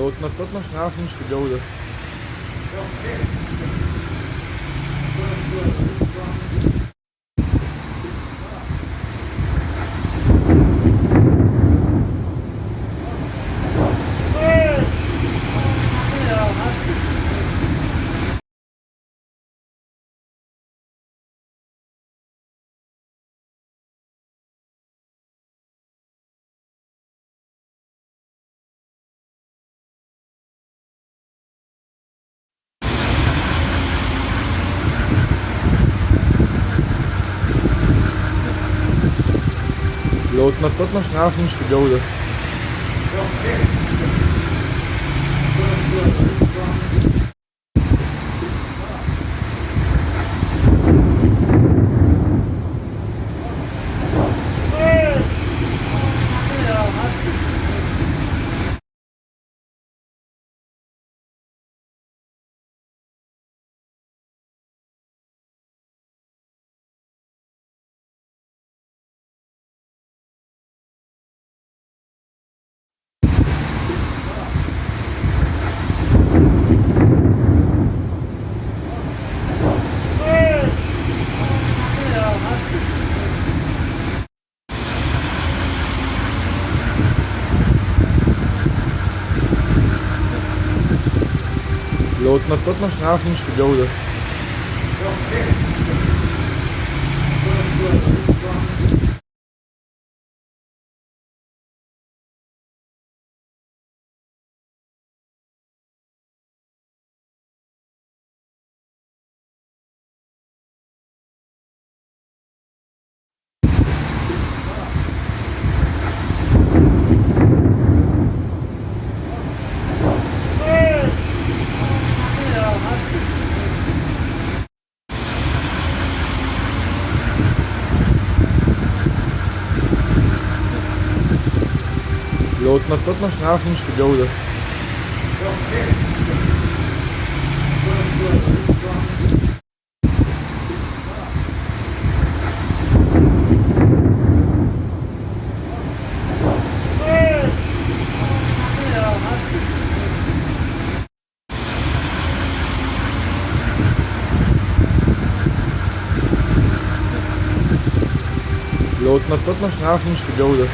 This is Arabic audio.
لو اتنططنا مش هنعرف نمشي في الجو ده. لو اتنططنا مش هنعرف نمشي في الجو ده. لو اتنططنا مش هنعرف نمشي في الجو ده. لو اتنططنا مش هنعرف نمشي في الجو ده. لو اتنططنا مش هنعرف نمشي في الجو ده.